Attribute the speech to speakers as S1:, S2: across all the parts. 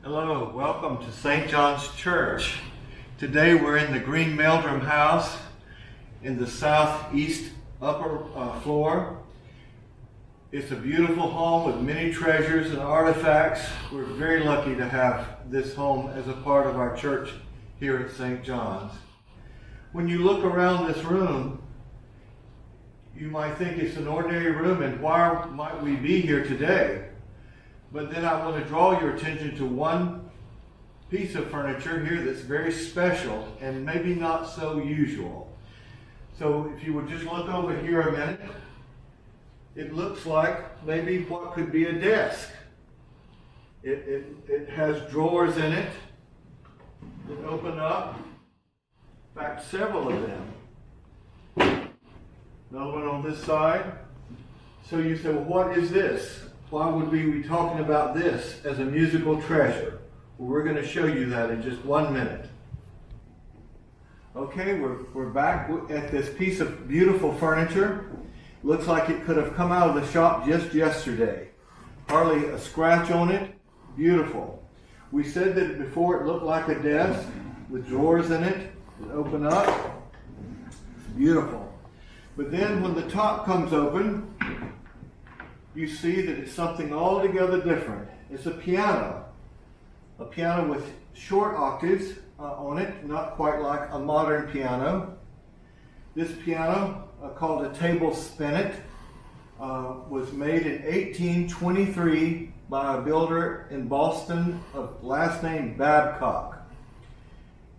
S1: Hello, welcome to St. John's Church. Today we're in the Green-Meldrim House in the southeast upper floor. It's a beautiful home with many treasures and artifacts. We're very lucky to have this home as a part of our church here at St. John's. When you look around this room, you might think it's an ordinary room and why might we be here today? But then I want to draw your attention to one piece of furniture here that's very special and maybe not so usual. So if you would just look over here a minute, it looks like maybe what could be a desk. It has drawers in it that open up. In fact, several of them. Another one on this side. So you say, well, what is this? Why would we be talking about this as a musical treasure? Well, we're going to show you that in just 1 minute. Okay, we're back at this piece of beautiful furniture. Looks like it could have come out of the shop just yesterday. Hardly a scratch on it. Beautiful. We said that before it looked like a desk with drawers in it that open up. Beautiful. But then when the top comes open, you see that it's something altogether different. It's a piano with short octaves on it, not quite like a modern piano. This piano, called a table spinet, was made in 1823 by a builder in Boston of last name Babcock.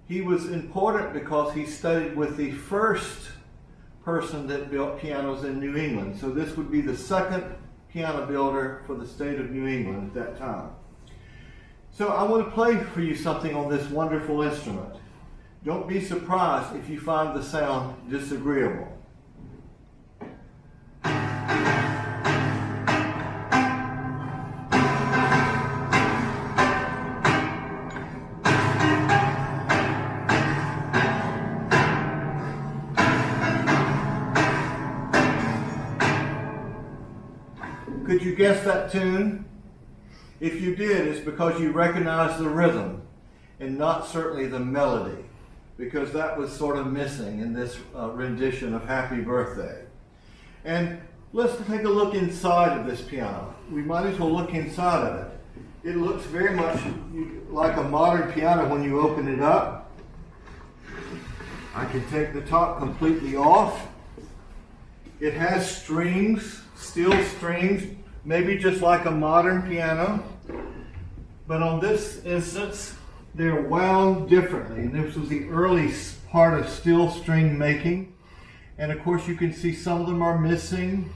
S1: He was important because he studied with the first person that built pianos in New England. So this would be the second piano builder for the state of New England at that time. So I want to play for you something on this wonderful instrument. Don't be surprised if you find the sound disagreeable. Could you guess that tune? If you did, it's because you recognize the rhythm and not certainly the melody, because that was sort of missing in this rendition of Happy Birthday. And let's take a look inside of this piano. We might as well look inside of it. It looks very much like a modern piano when you open it up. I can take the top completely off. It has strings, steel strings, maybe just like a modern piano, but on this instance, they're wound differently. And this was the early part of steel string making. And of course, you can see some of them are missing.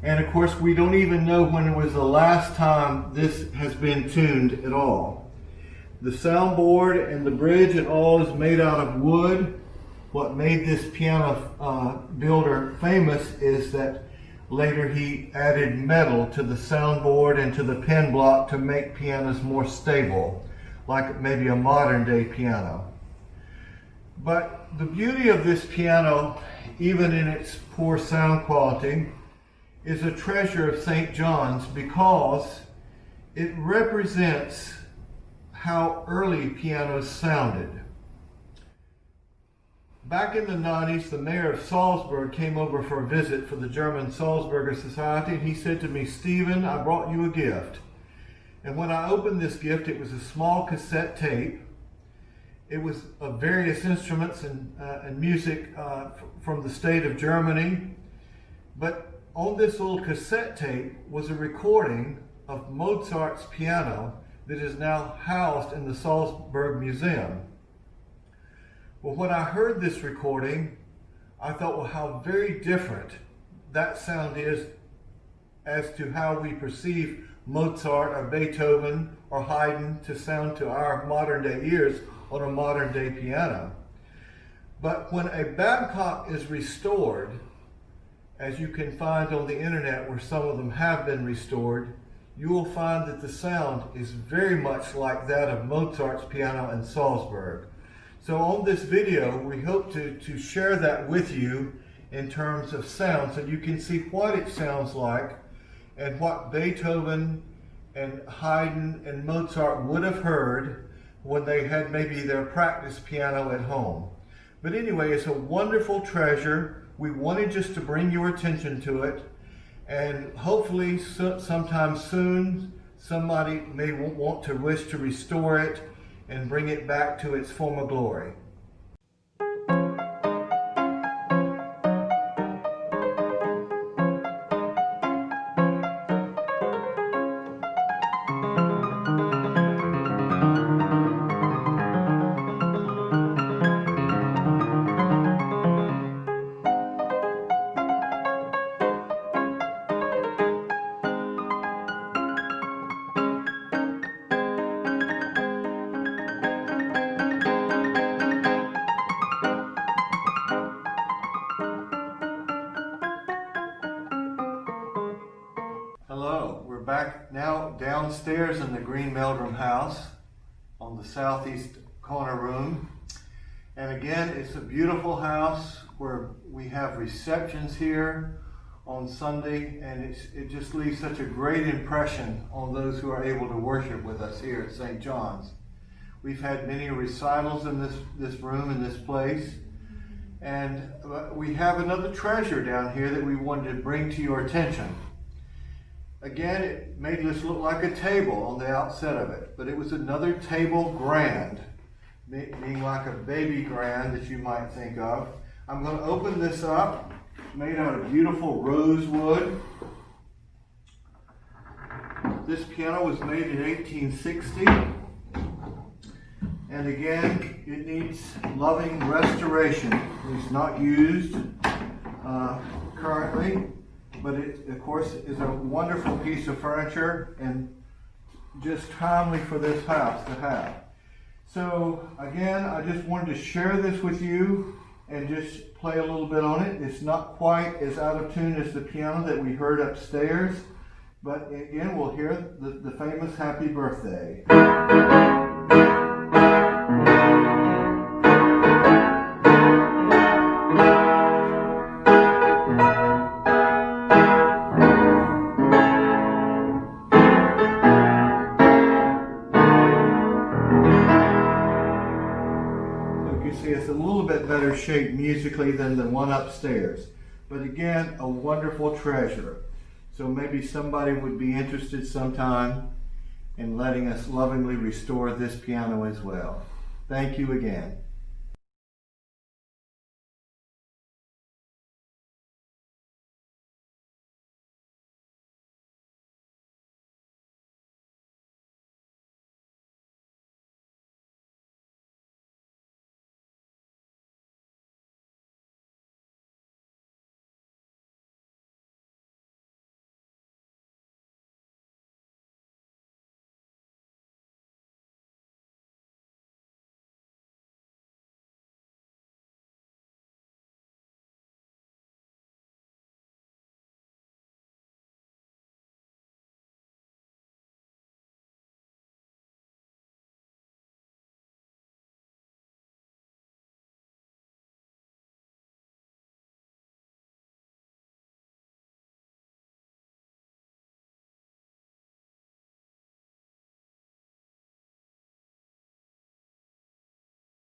S1: And of course, we don't even know when it was the last time this has been tuned at all. The soundboard and the bridge and all is made out of wood. What made this piano builder famous is that later he added metal to the soundboard and to the pen block to make pianos more stable, like maybe a modern day piano. But the beauty of this piano, even in its poor sound quality, is a treasure of St. John's because it represents how early pianos sounded. Back in the 90s, the mayor of Salzburg came over for a visit for the German Salzburger Society, and he said to me, "Steven, I brought you a gift." And when I opened this gift, it was a small cassette tape. It was of various instruments and music from the state of Germany. But on this little cassette tape was a recording of Mozart's piano that is now housed in the Salzburg Museum. Well, when I heard this recording, I thought, well, how very different that sound is as to how we perceive Mozart or Beethoven or Haydn to sound to our modern day ears on a modern day piano. But when a Babcock is restored, as you can find on the internet where some of them have been restored, you will find that the sound is very much like that of Mozart's piano in Salzburg. So on this video, we hope to share that with you in terms of sound so you can see what it sounds like and what Beethoven and Haydn and Mozart would have heard when they had maybe their practice piano at home. But anyway, it's a wonderful treasure. We wanted just to bring your attention to it, and hopefully sometime soon somebody may want to wish to restore it and bring it back to its former glory. Hello, we're back now downstairs in the Green-Meldrim House on the southeast corner room. And again, it's a beautiful house where we have receptions here on Sunday, and it just leaves such a great impression on those who are able to worship with us here at St. John's. We've had many recitals in this room, in this place, and we have another treasure down here that we wanted to bring to your attention. Again, it made this look like a table on the outset of it, but it was another table grand, being like a baby grand that you might think of. I'm going to open this up, made out of beautiful rosewood. This piano was made in 1860, and again, it needs loving restoration. It's not used currently. But it, of course, is a wonderful piece of furniture and just timely for this house to have. So, again, I just wanted to share this with you and just play a little bit on it. It's not quite as out of tune as the piano that we heard upstairs, but again, we'll hear the famous Happy Birthday. It's a little bit better shaped musically than the one upstairs, but again, a wonderful treasure. So maybe somebody would be interested sometime in letting us lovingly restore this piano as well. Thank you again.